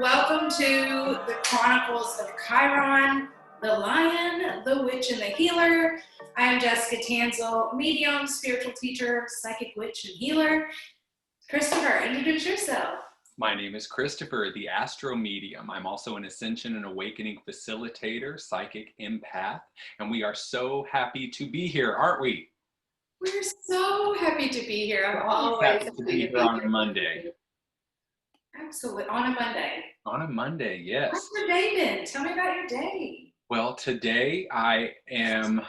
Welcome to the Chronicles of Chiron, the Lion, the Witch, and the Healer. I am Jessica Tanselle, medium, spiritual teacher, psychic witch, and healer. Chrystopher, introduce yourself. My name is Chrystopher, the AstroMedium. I'm also an Ascension and Awakening Facilitator, Psychic Empath, and we are so happy to be here, aren't we? We're so happy to be here. I'm always happy to be here on a Monday. Absolutely, on a Monday. On a Monday, yes. How's your day been? Tell me about your day. Well, today I am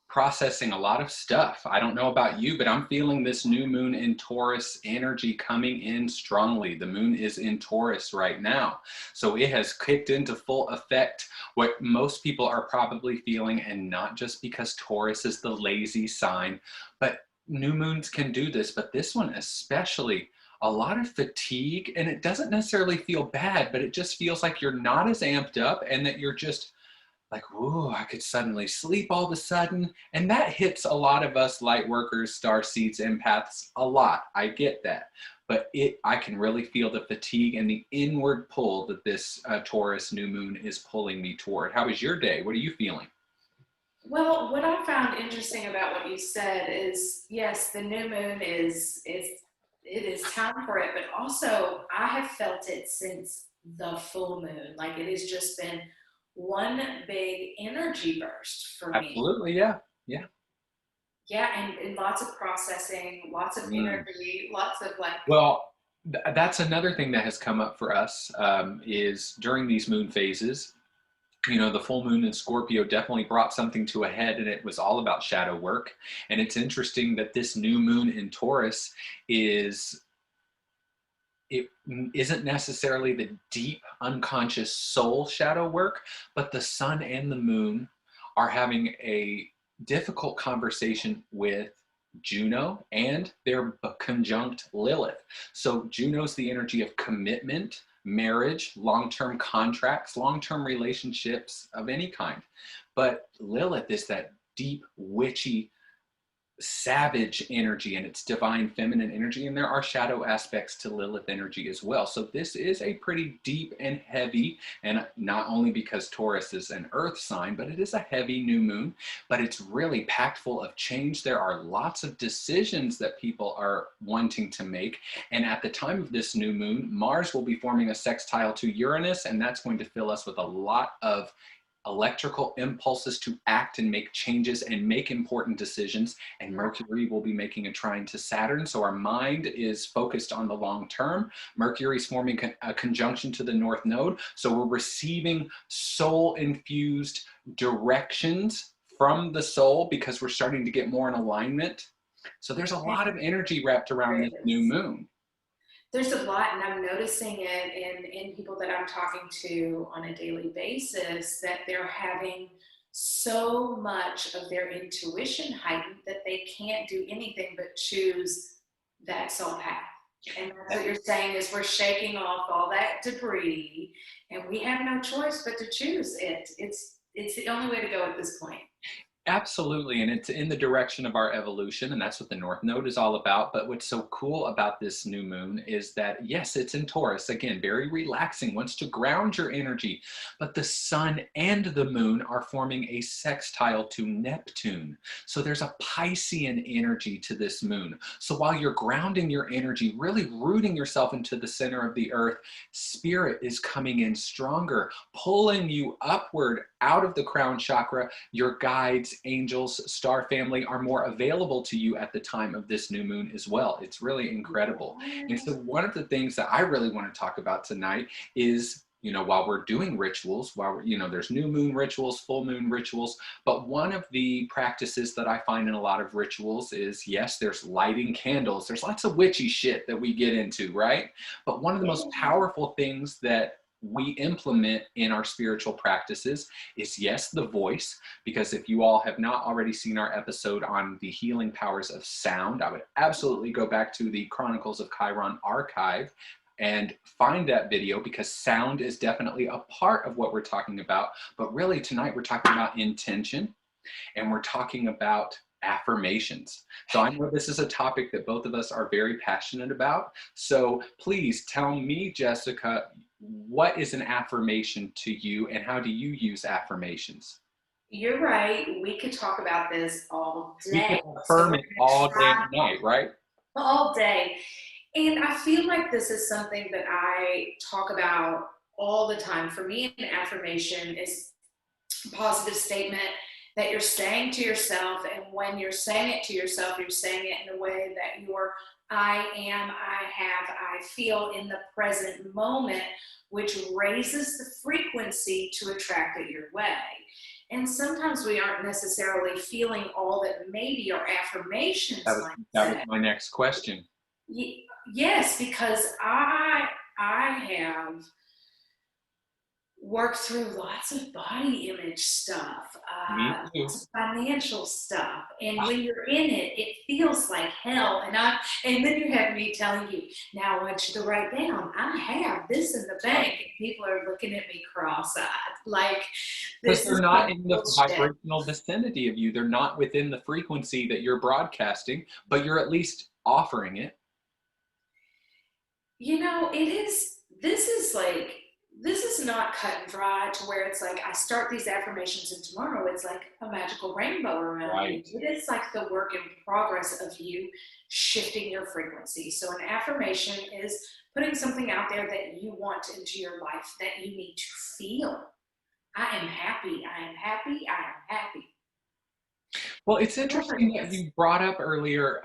processing a lot of stuff. I don't know about you, but I'm feeling this new moon in Taurus energy coming in strongly. The moon is in Taurus right now. So it has kicked into full effect what most people are probably feeling, and not just because Taurus is the lazy sign, but new moons can do this, but this one especially. A lot of fatigue, and it doesn't necessarily feel bad, but it just feels like you're not as amped up and that you're just like, ooh, I could suddenly sleep all of a sudden. And that hits a lot of us light workers, starseeds, empaths a lot. I get that. But I can really feel the fatigue and the inward pull that this Taurus new moon is pulling me toward. How was your day? What are you feeling? Well, what I found interesting about what you said is, yes, the new moon it is time for it, but also I have felt it since the full moon. Like it has just been one big energy burst for me. Absolutely, yeah. Yeah, and lots of processing, lots of energy, lots of like. Well, that's another thing that has come up for us is during these moon phases. You know, the full moon in Scorpio definitely brought something to a head, and it was all about shadow work. And it's interesting that this new moon in Taurus isn't necessarily the deep unconscious soul shadow work, but the sun and the moon are having a difficult conversation with Juno, and they're conjunct Lilith. So Juno's the energy of commitment, marriage, long-term contracts, long-term relationships of any kind. But Lilith is that deep, witchy, savage energy, and it's divine feminine energy, and there are shadow aspects to Lilith energy as well. So this is a pretty deep and heavy, and not only because Taurus is an earth sign, but it is a heavy new moon, but it's really packed full of change. There are lots of decisions that people are wanting to make, and at the time of this new moon, Mars will be forming a sextile to Uranus, and that's going to fill us with a lot of electrical impulses to act and make changes and make important decisions. And Mercury will be making a trine to Saturn, so our mind is focused on the long term. Mercury's forming a conjunction to the North Node, so we're receiving soul infused directions from the soul because we're starting to get more in alignment. So there's a lot of energy wrapped around this new moon. There's a lot, and I'm noticing it in people that I'm talking to on a daily basis, that they're having so much of their intuition heightened that they can't do anything but choose that soul path. And that's what you're saying is we're shaking off all that debris, and we have no choice but to choose it. It's the only way to go at this point. Absolutely, and it's in the direction of our evolution, and that's what the North Node is all about. But what's so cool about this new moon is that, yes, it's in Taurus, again, very relaxing, wants to ground your energy, but the sun and the moon are forming a sextile to Neptune. So there's a Piscean energy to this moon. So while you're grounding your energy, really rooting yourself into the center of the earth, spirit is coming in stronger, pulling you upward out of the crown chakra. Your guides, angels, star family are more available to you at the time of this new moon as well. It's really incredible. And so one of the things that I really want to talk about tonight is, you know, while we're doing rituals, there's new moon rituals, full moon rituals, but one of the practices that I find in a lot of rituals is, yes, there's lighting candles. There's lots of witchy shit that we get into, right? But one of the most powerful things that we implement in our spiritual practices is, yes, the voice, because if you all have not already seen our episode on the healing powers of sound, I would absolutely go back to the Chronicles of Chiron archive and find that video, because sound is definitely a part of what we're talking about. But really tonight we're talking about intention, and we're talking about affirmations. So I know this is a topic that both of us are very passionate about. So please tell me, Jessica, what is an affirmation to you and how do you use affirmations? You're right. We could talk about this all We can day. So affirm we're it going to all day try and night, right? all day. And I feel like this is something that I talk about all the time. For me, an affirmation is a positive statement that you're saying to yourself. And when you're saying it to yourself, you're saying it in a way that you're I am, I have, I feel in the present moment, which raises the frequency to attract it your way. And sometimes we aren't necessarily feeling all that maybe our That affirmations was might that was say. my next question. Yes, because I have worked through lots of body image stuff, Me too. lots of financial stuff, and when you're in it, it feels like hell. And then you have me telling you, now I want you to write down, I have this in the Right. bank, and people are looking at me cross-eyed, like Because this they're is not some in the bullshit. vibrational vicinity of you. They're not within the frequency that you're broadcasting, but you're at least offering it. It is, this is not cut and dry to where it's like I start these affirmations and tomorrow it's like a magical rainbow around me. Right. It is like the work in progress of you shifting your frequency. So an affirmation is putting something out there that you want into your life that you need to feel. I am happy. I am happy. I am happy. Well, it's interesting that Yes. you brought up earlier,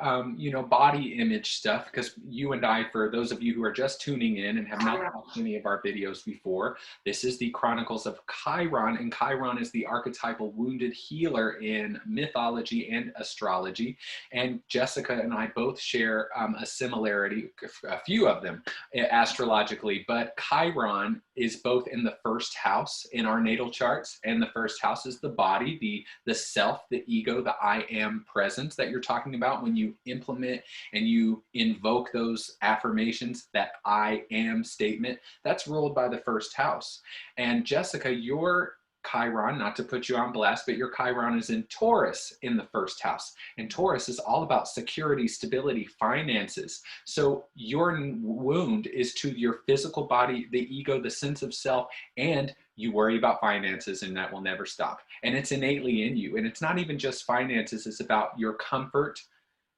body image stuff, because you and I, for those of you who are just tuning in and have not watched any of our videos before, this is the Chronicles of Chiron, and Chiron is the archetypal wounded healer in mythology and astrology. And Jessica and I both share a similarity, a few of them, astrologically, but Chiron is both in the first house in our natal charts, and the first house is the body, the self, the ego, the I am presence that you're talking about when you implement and you invoke those affirmations, that I am statement, that's ruled by the first house. And Jessica, your Chiron, not to put you on blast, but your Chiron is in Taurus in the first house. And Taurus is all about security, stability, finances. So your wound is to your physical body, the ego, the sense of self, and you worry about finances, and that will never stop. And it's innately in you. And it's not even just finances, it's about your comfort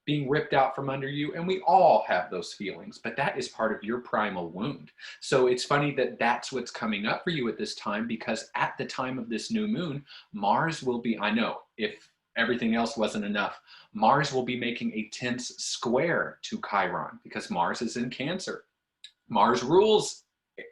being ripped out from under you. And we all have those feelings, but that is part of your primal wound. So it's funny that that's what's coming up for you at this time, because at the time of this new moon, Mars will be, I know, if everything else wasn't enough, Mars will be making a tense square to Chiron because Mars is in Cancer. Mars rules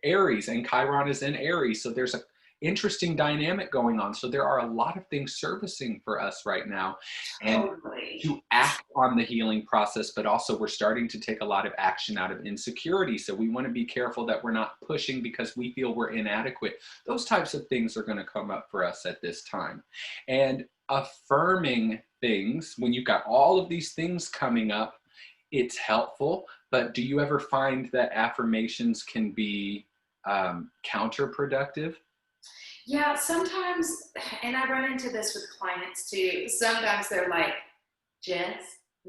Aries and Chiron is in Aries. So there's a interesting dynamic going on. So there are a lot of things servicing for us right now. And Totally. to act on the healing process, but also we're starting to take a lot of action out of insecurity. So we want to be careful that we're not pushing because we feel we're inadequate. Those types of things are going to come up for us at this time. And affirming things, when you've got all of these things coming up, it's helpful. But do you ever find that affirmations can be counterproductive? Yeah, sometimes, and I run into this with clients too. Sometimes they're like, Jess,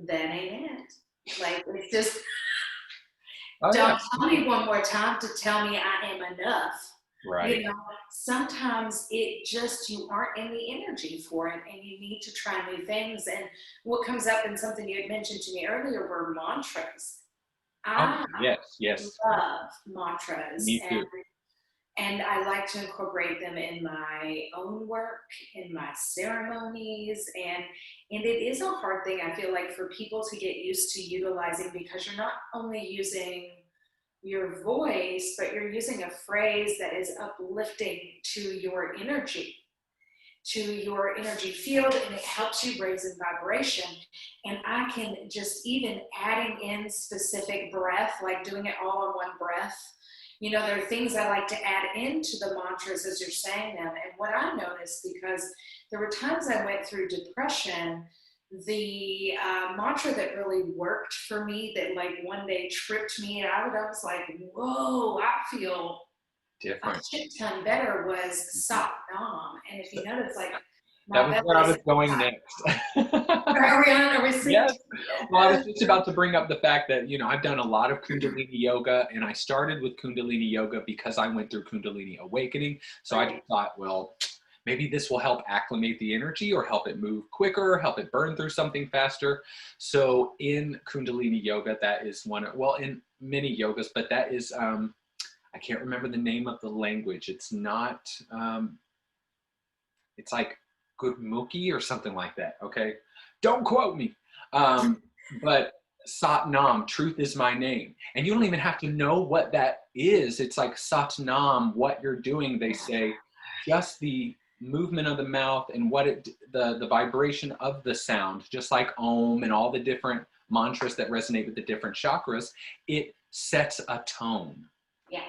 that ain't it. Like, it's just, Oh, yeah. don't tell me one more time to tell me I am enough. Right. Sometimes it just, you aren't in the energy for it and you need to try new things. And what comes up in something you had mentioned to me earlier were mantras. Oh, I yes, yes. love mantras, Me too. and I like to incorporate them in my own work, in my ceremonies, and it is a hard thing, I feel like, for people to get used to utilizing, because you're not only using your voice, but you're using a phrase that is uplifting to your energy field, and it helps you raise in vibration. And I can just, even adding in specific breath, like doing it all in one breath. There are things I like to add into the mantras as you're saying them. And what I noticed, because there were times I went through depression, the mantra that really worked for me, that like one day tripped me out, I was like, whoa, I feel a Different. shit ton better, was Mhm. Sat Nam. And if you notice, like, That My was where I belly's was going hot. next. Are we on? Are we Yes. synced? Well, I was just about to bring up the fact that, I've done a lot of Kundalini yoga, and I started with Kundalini yoga because I went through Kundalini awakening. So I Right. just thought, well, maybe this will help acclimate the energy or help it move quicker, help it burn through something faster. So in Kundalini yoga, that is in many yogas, but that is, I can't remember the name of the language. It's not, it's like Gurmukhi or something like that. Okay. Don't quote me. But Sat Nam, truth is my name. And you don't even have to know what that is. It's like Sat Nam, what you're doing, they say, just the movement of the mouth and the vibration of the sound, just like Om and all the different mantras that resonate with the different chakras, it sets a tone. Yeah.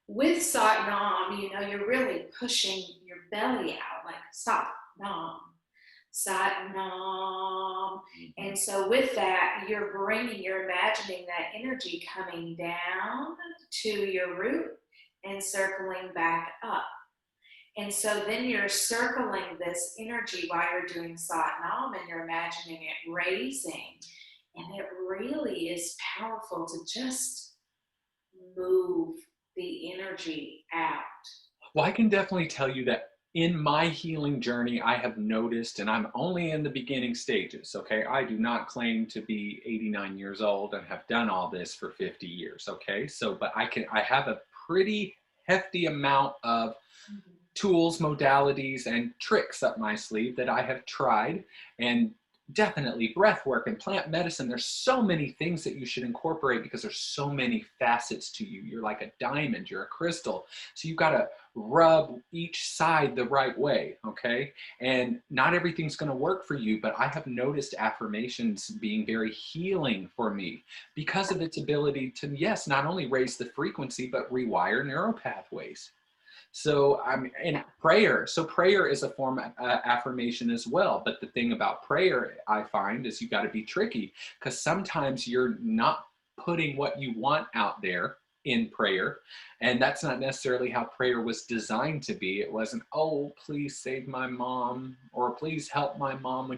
With Sat Nam, you're really pushing your belly out, like Sat Nam, Sat Nam. And so with that, you're imagining that energy coming down to your root and circling back up. And so then you're circling this energy while you're doing Sat Nam, and you're imagining it raising. And it really is powerful to just move the energy out. Well, I can definitely tell you that in my healing journey, I have noticed, and I'm only in the beginning stages, okay? I do not claim to be 89 years old and have done all this for 50 years, okay? So, but I have a pretty hefty amount of tools, modalities, and tricks up my sleeve that I have tried, and definitely breath work and plant medicine. There's so many things that you should incorporate because there's so many facets to you. You're like a diamond, you're a crystal. So you've got to rub each side the right way, okay? And not everything's going to work for you, but I have noticed affirmations being very healing for me because of its ability to, yes, not only raise the frequency, but rewire neural pathways. So in prayer. So prayer is a form of affirmation as well. But the thing about prayer, I find, is you got to be tricky because sometimes you're not putting what you want out there in prayer. And that's not necessarily how prayer was designed to be. It wasn't, oh, please save my mom, or please help my mom.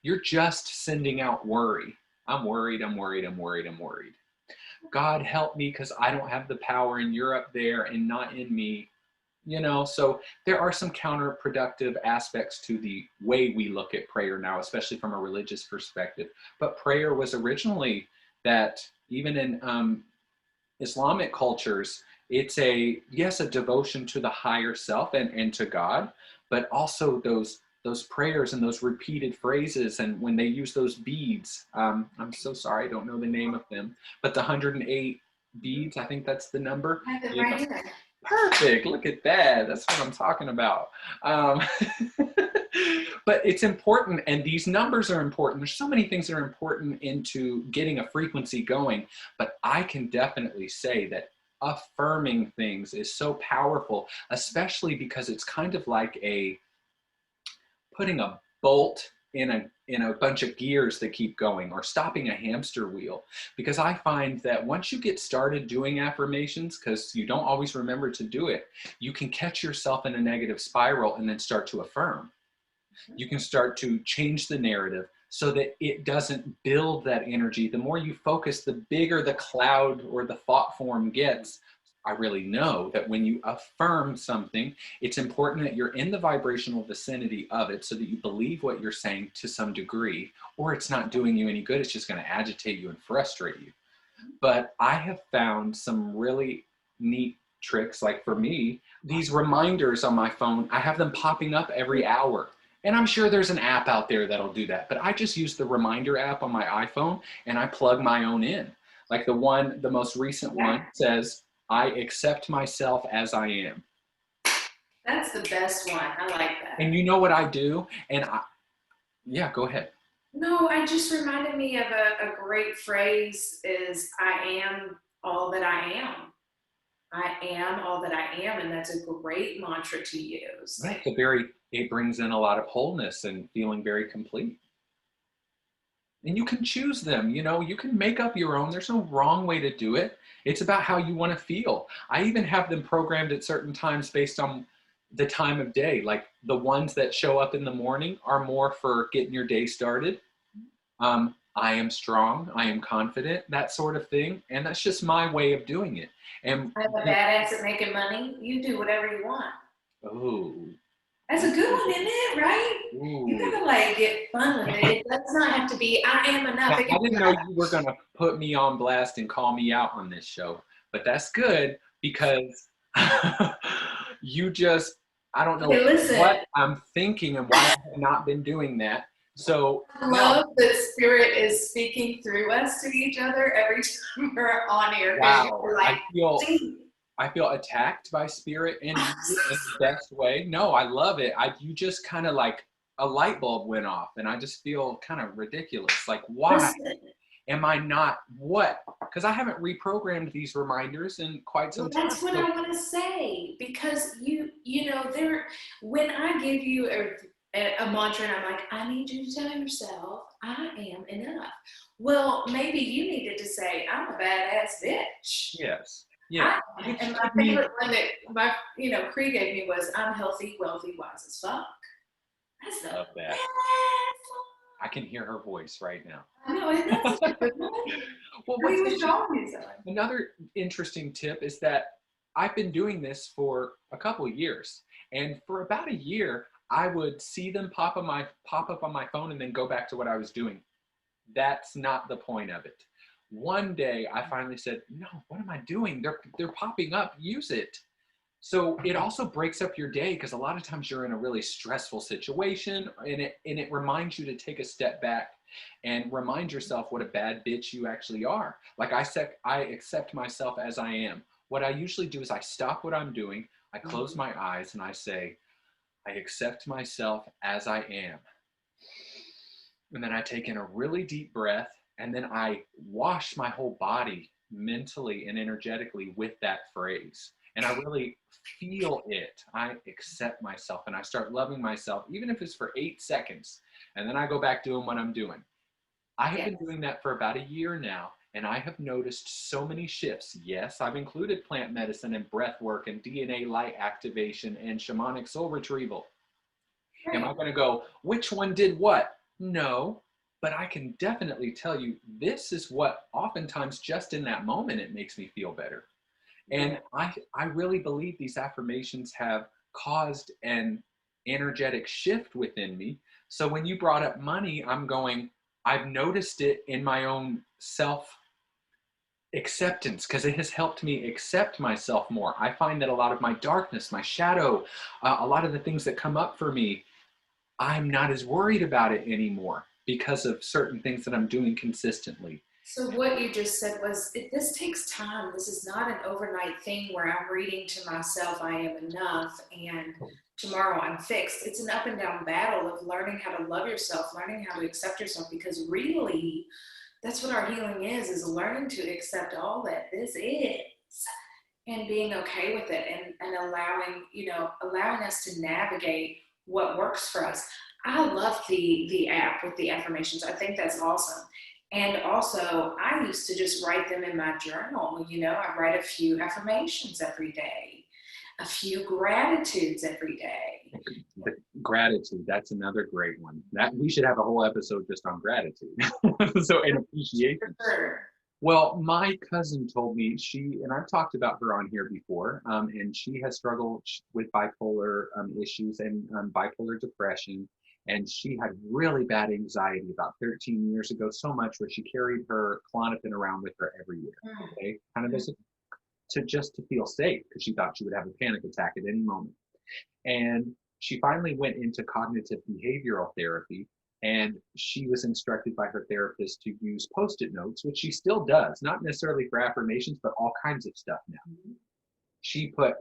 You're just sending out worry. I'm worried, I'm worried, I'm worried, I'm worried. God help me because I don't have the power and you're up there and not in me. So there are some counterproductive aspects to the way we look at prayer now, especially from a religious perspective. But prayer was originally that, even in Islamic cultures, it's a devotion to the higher self and to God, but also those prayers and those repeated phrases. And when they use those beads, I'm so sorry, I don't know the name of them, but the 108 beads, I think that's the number. I have it right here. Perfect. Look at that. That's what I'm talking about. But it's important, and these numbers are important. There's so many things that are important into getting a frequency going, but I can definitely say that affirming things is so powerful, especially because it's kind of like putting a bolt in a bunch of gears that keep going, or stopping a hamster wheel. Because I find that once you get started doing affirmations, because you don't always remember to do it, you can catch yourself in a negative spiral and then start to affirm. You can start to change the narrative so that it doesn't build that energy. The more you focus, the bigger the cloud or the thought form gets. I really know that when you affirm something, it's important that you're in the vibrational vicinity of it so that you believe what you're saying to some degree, or it's not doing you any good. It's just going to agitate you and frustrate you. But I have found some really neat tricks. Like for me, these reminders on my phone, I have them popping up every hour. And I'm sure there's an app out there that'll do that. But I just use the reminder app on my iPhone, and I plug my own in. Like the most recent one says, I accept myself as I am. That's the best one. I like that. And you know what I do? Yeah, go ahead. No, I just reminded me of a great phrase is, I am all that I am. I am all that I am. And that's a great mantra to use. Right. It brings in a lot of wholeness and feeling very complete. And you can choose them, you can make up your own. There's no wrong way to do it. It's about how you want to feel. I even have them programmed at certain times based on, the time of day. Like the ones that show up in the morning are more for getting your day started. I am strong, I am confident, that sort of thing. And that's just my way of doing it. And I'm a badass at making money. You do whatever you want. oh, That's a good one, isn't it? Right? You ooh. gotta like get fun with it. It does not have to be I am enough. Now, It I can be didn't know you were going to put me on blast and call me out on this show, but that's good because you just, I don't know okay, listen. what I'm thinking and why I have not been doing that. So, I no, love that spirit is speaking through us to each other every time we're on here because wow, you're like, see, I feel attacked by spirit in the best way. No, I love it. You just kind of like a light bulb went off and I just feel kind of ridiculous. Like, why listen. am I not what? Because I haven't reprogrammed these reminders in quite some Well, time. that's what So, I want to say because you know, there. When I give you a mantra and I'm like, I need you to tell yourself, I am enough. Well, maybe you needed to say, I'm a badass bitch. yes. Yeah. And Which my took me, favorite one that my Cree gave me was, I'm healthy, wealthy, wise as fuck. That's the love that. best I can hear her voice right now. one. I know, and that's such a good one. Well, What what's he was interesting, showing me, son. another interesting tip is that I've been doing this for a couple of years. And for about a year, I would see them pop up on my phone and then go back to what I was doing. That's not the point of it. One day I finally said, no, what am I doing? They're popping up, use it. So it also breaks up your day because a lot of times you're in a really stressful situation and it reminds you to take a step back and remind yourself what a bad bitch you actually are. Like I accept myself as I am. What I usually do is I stop what I'm doing, I close my eyes and I say, I accept myself as I am. And then I take in a really deep breath and then I wash my whole body mentally and energetically with that phrase. And I really feel it. I accept myself and I start loving myself, even if it's for 8 seconds. And then I go back doing what I'm doing. I have been doing that for about a year now, and I have noticed so many shifts. Yes, I've included plant medicine and breath work and DNA light activation and shamanic soul retrieval. Am I going to go, which one did what? No, but I can definitely tell you this is what oftentimes just in that moment it makes me feel better. And I really believe these affirmations have caused an energetic shift within me. So when you brought up money, I'm going, I've noticed it in my own self acceptance because it has helped me accept myself more. I find that a lot of my darkness, my shadow, a lot of the things that come up for me, I'm not as worried about it anymore because of certain things that I'm doing consistently. So what you just said was, this takes time. This is not an overnight thing where I'm reading to myself, I am enough, and tomorrow I'm fixed. It's an up and down battle of learning how to love yourself, learning how to accept yourself, because really, that's what our healing is learning to accept all that this is and being okay with it and allowing, allowing us to navigate what works for us. I love the app with the affirmations. I think that's awesome. And also, I used to just write them in my journal. I write a few affirmations every day, a few gratitudes every day. The gratitude, that's another great one. That we should have a whole episode just on gratitude. So and appreciation. Sure. Well, my cousin told me and I've talked about her on here before, and she has struggled with bipolar issues and bipolar depression. And she had really bad anxiety about 13 years ago, so much where she carried her Klonopin around with her every year, okay? Kind of as just to feel safe because she thought she would have a panic attack at any moment. And she finally went into cognitive behavioral therapy and she was instructed by her therapist to use post-it notes, which she still does, not necessarily for affirmations, but all kinds of stuff now. She put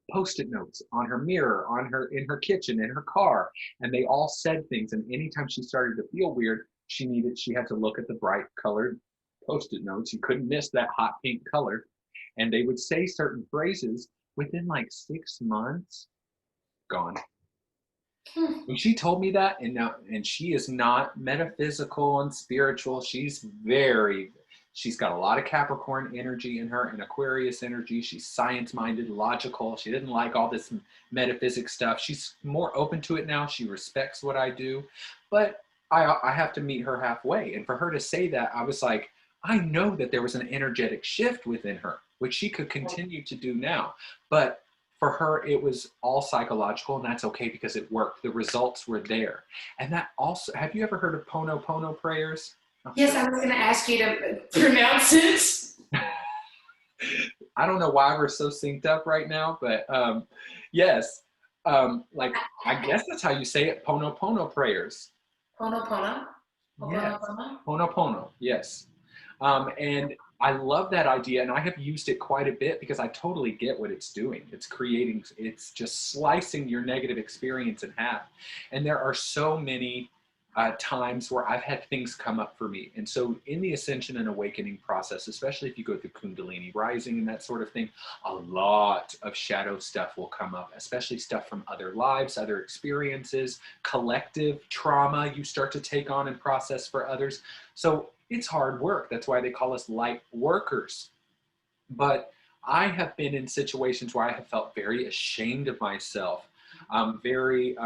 post-it notes on her mirror, in her kitchen, in her car, and they all said things. And anytime she started to feel weird, she had to look at the bright colored post-it notes. You couldn't miss that hot pink color. And they would say certain phrases within like 6 months, gone. When she told me that, and she is not metaphysical and spiritual, she's She's got a lot of Capricorn energy in her and Aquarius energy. She's science-minded, logical. She didn't like all this metaphysics stuff. She's more open to it now. She respects what I do. But I have to meet her halfway. And for her to say that, I was like, I know that there was an energetic shift within her, which she could continue to do now. But for her, it was all psychological, and that's okay because it worked. The results were there. And that also, have you ever heard of Pono prayers? Yes, I was going to ask you to pronounce it. I don't know why we're so synced up right now, but yes, like I guess that's how you say it. Pono prayers. Pono. Yes. Pono. Yes. And I love that idea, and I have used it quite a bit because I totally get what it's doing. It's just slicing your negative experience in half. And there are so many times where I've had things come up for me. And so in the ascension and awakening process, especially if you go through Kundalini rising and that sort of thing, a lot of shadow stuff will come up, especially stuff from other lives, other experiences, collective trauma you start to take on and process for others. So it's hard work. That's why they call us light workers. But I have been in situations where I have felt very ashamed of myself, very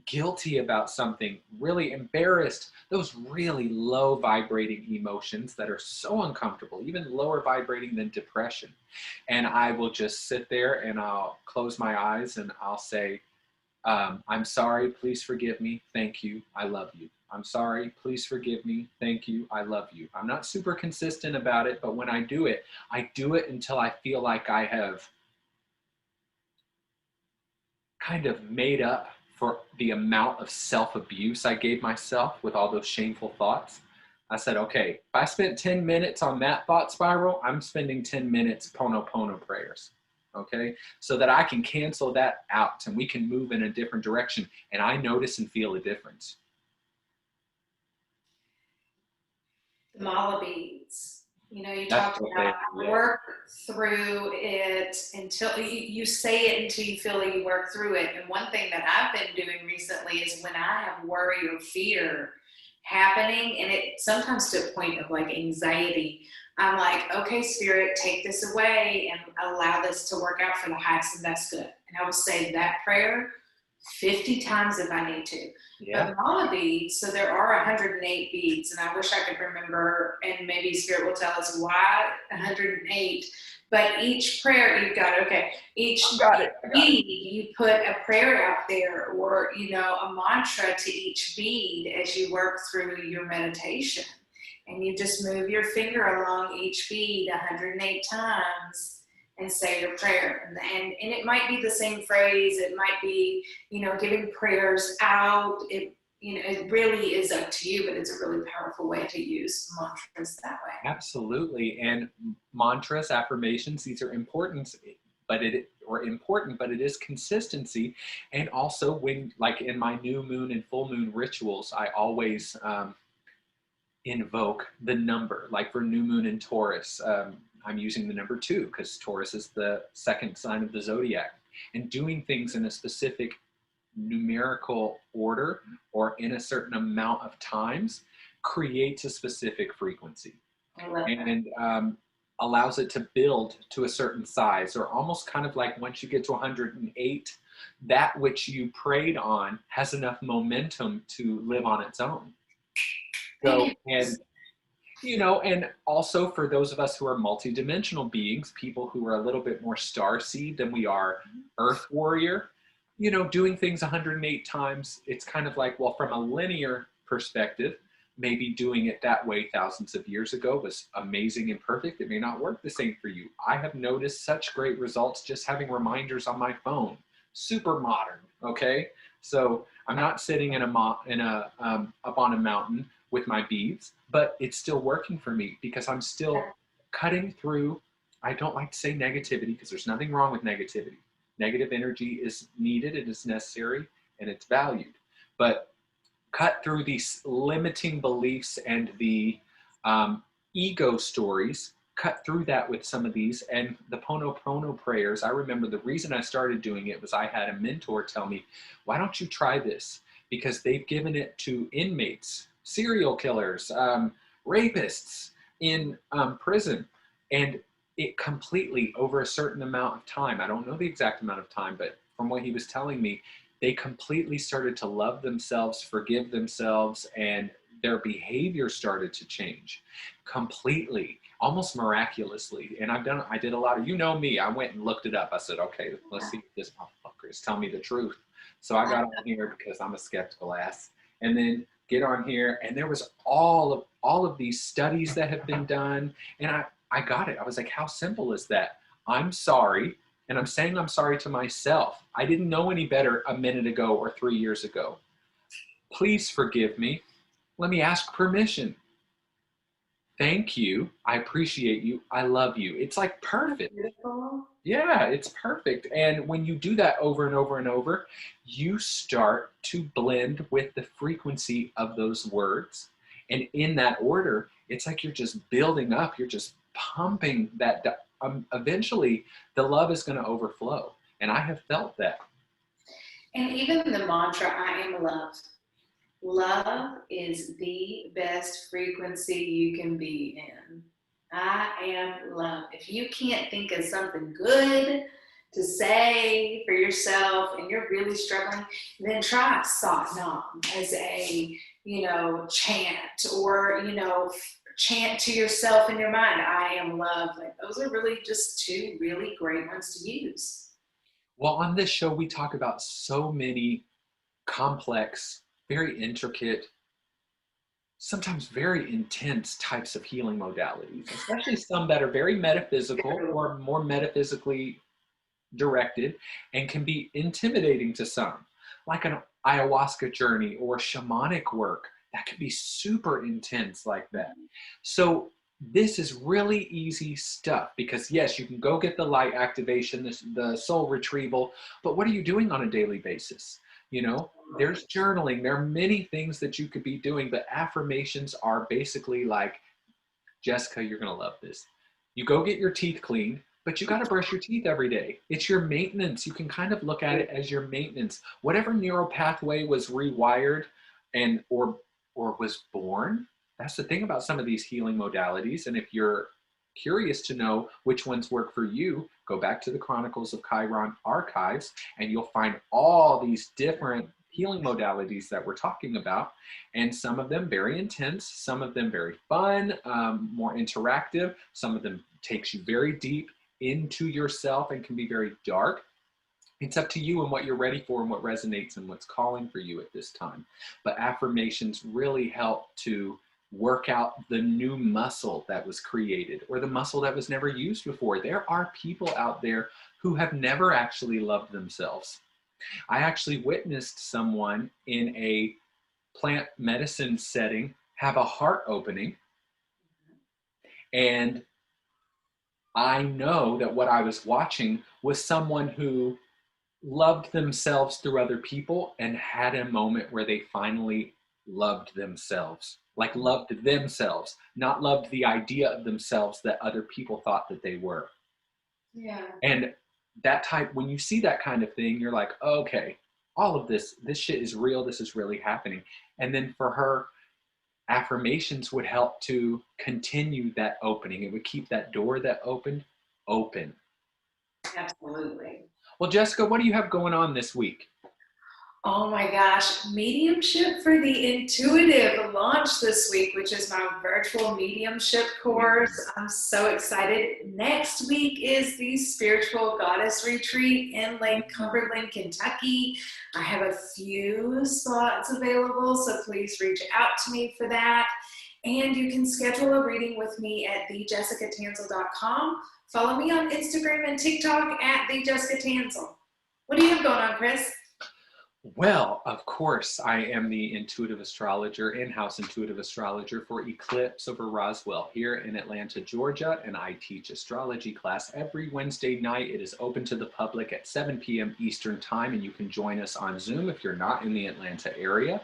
guilty about something, really embarrassed, those really low vibrating emotions that are so uncomfortable, even lower vibrating than depression. And I will just sit there and I'll close my eyes and I'll say, I'm sorry, please forgive me, thank you, I love you. I'm sorry, please forgive me, thank you, I love you. I'm not super consistent about it, but when I do it until I feel like I have kind of made up for the amount of self-abuse I gave myself with all those shameful thoughts. I said, okay, if I spent 10 minutes on that thought spiral, I'm spending 10 minutes Pono prayers, okay? So that I can cancel that out and we can move in a different direction. And I notice and feel a difference. The mala beads. You know, you That's talked okay. about work through it until you say it until you feel like you work through it. And one thing that I've been doing recently is when I have worry or fear happening, and it sometimes to a point of like anxiety, I'm like, okay, spirit, take this away and allow this to work out for the highest and best good. And I will say that prayer 50 times if I need to. Yeah. But mala beads, so there are 108 beads, and I wish I could remember, and maybe Spirit will tell us why 108. But each prayer you've got, okay, each bead you put a prayer out there, or you know, a mantra to each bead as you work through your meditation, and you just move your finger along each bead 108 times. And say your prayer, and it might be the same phrase. It might be, you know, giving prayers out. It, you know, it really is up to you, but it's a really powerful way to use mantras that way. Absolutely. And mantras, affirmations, these are important, but it is consistency. And also when, like in my new moon and full moon rituals, I always invoke the number. Like for new moon in Taurus, I'm using the number 2 because Taurus is the second sign of the zodiac. And doing things in a specific numerical order or in a certain amount of times creates a specific frequency and allows it to build to a certain size, or almost kind of like once you get to 108, that which you prayed on has enough momentum to live on its own. So, and you know, and also for those of us who are multidimensional beings, people who are a little bit more starseed than we are Earth warrior, you know, doing things 108 times, it's kind of like, well, from a linear perspective, maybe doing it that way thousands of years ago was amazing and perfect. It may not work the same for you. I have noticed such great results just having reminders on my phone. Super modern, okay? So I'm not sitting up on a mountain with my beads, but it's still working for me because I'm still cutting through. I don't like to say negativity because there's nothing wrong with negativity. Negative energy is needed, it is necessary, and it's valued. But cut through these limiting beliefs and the ego stories, cut through that with some of these. And the Pono prayers, I remember the reason I started doing it was I had a mentor tell me, why don't you try this? Because they've given it to inmates, serial killers, rapists, in prison, and it completely, over a certain amount of time, I don't know the exact amount of time, but from what he was telling me, they completely started to love themselves, forgive themselves, and their behavior started to change completely, almost miraculously. And I did a lot of, you know me, I went and looked it up. I said, okay, let's see if this motherfucker is telling me the truth. So I got on here because I'm a skeptical ass, and then get on here, and there was all of these studies that have been done, and I got it. I was like, how simple is that? I'm sorry, and I'm saying I'm sorry to myself. I didn't know any better a minute ago or 3 years ago. Please forgive me. Let me ask permission. Thank you. I appreciate you. I love you. It's like perfect. Beautiful. Yeah, it's perfect. And when you do that over and over and over, you start to blend with the frequency of those words. And in that order, it's like you're just building up, you're just pumping that. Eventually, the love is going to overflow. And I have felt that. And even the mantra, I am loved. Love is the best frequency you can be in. I am love. If you can't think of something good to say for yourself and you're really struggling, then try Sat Nam as a, chant, or, chant to yourself in your mind, I am love. Like, those are really just two really great ones to use. Well, on this show, we talk about so many complex, very intricate, sometimes very intense types of healing modalities, especially some that are very metaphysical or more metaphysically directed and can be intimidating to some, like an ayahuasca journey or shamanic work that can be super intense like that. So this is really easy stuff because yes, you can go get the light activation, the soul retrieval, but what are you doing on a daily basis? There's journaling. There are many things that you could be doing, but affirmations are basically like, Jessica, you're going to love this. You go get your teeth cleaned, but you got to brush your teeth every day. It's your maintenance. You can kind of look at it as your maintenance. Whatever neural pathway was rewired and or was born, that's the thing about some of these healing modalities. And if you're curious to know which ones work for you, go back to the Chronicles of Chiron archives and you'll find all these different healing modalities that we're talking about, and some of them very intense, some of them very fun, more interactive, some of them takes you very deep into yourself and can be very dark. It's up to you and what you're ready for and what resonates and what's calling for you at this time. But affirmations really help to work out the new muscle that was created or the muscle that was never used before. There are people out there who have never actually loved themselves. I actually witnessed someone in a plant medicine setting have a heart opening, and I know that what I was watching was someone who loved themselves through other people and had a moment where they finally loved themselves, like loved themselves, not loved the idea of themselves that other people thought that they were. Yeah. And that type, when you see that kind of thing, you're like, okay, all of this shit is real. This is really happening. And then for her, affirmations would help to continue that opening. It would keep that door that opened open. Absolutely. Well, Jessica, what do you have going on this week? Oh my gosh, mediumship for the intuitive launched this week, which is my virtual mediumship course. I'm so excited. Next week is the spiritual goddess retreat in Lake Cumberland, Kentucky. I have a few slots available, so please reach out to me for that. And you can schedule a reading with me at thejessicatanselle.com. Follow me on Instagram and TikTok at thejessicatanselle. What do you have going on, Chris? Well, of course, I am the intuitive astrologer, in-house intuitive astrologer for Eclipse over Roswell here in Atlanta, Georgia, and I teach astrology class every Wednesday night. It is open to the public at 7 p.m. Eastern Time, and you can join us on Zoom if you're not in the Atlanta area.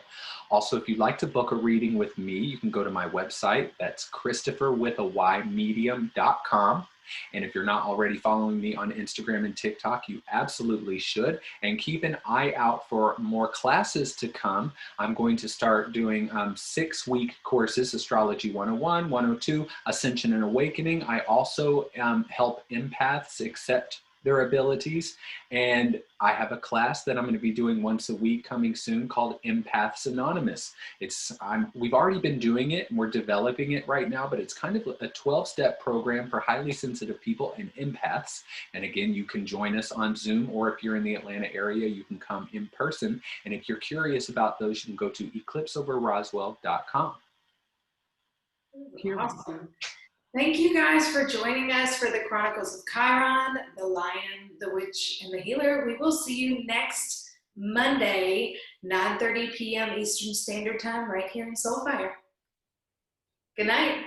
Also, if you'd like to book a reading with me, you can go to my website. That's Chrystopher with a Y medium.com. And if you're not already following me on Instagram and TikTok, you absolutely should. And keep an eye out for more classes to come. I'm going to start doing 6-week courses, Astrology 101, 102, Ascension and Awakening. I also help empaths accept their abilities. And I have a class that I'm going to be doing once a week coming soon called Empaths Anonymous. We've already been doing it and we're developing it right now, but it's kind of a 12-step program for highly sensitive people and empaths. And again, you can join us on Zoom, or if you're in the Atlanta area, you can come in person. And if you're curious about those, you can go to eclipseoverroswell.com. Awesome. Thank you guys for joining us for the Chronicles of Chiron, the Lion, the Witch, and the Healer. We will see you next Monday, 9:30 p.m. Eastern Standard Time, right here in Soulfire. Good night.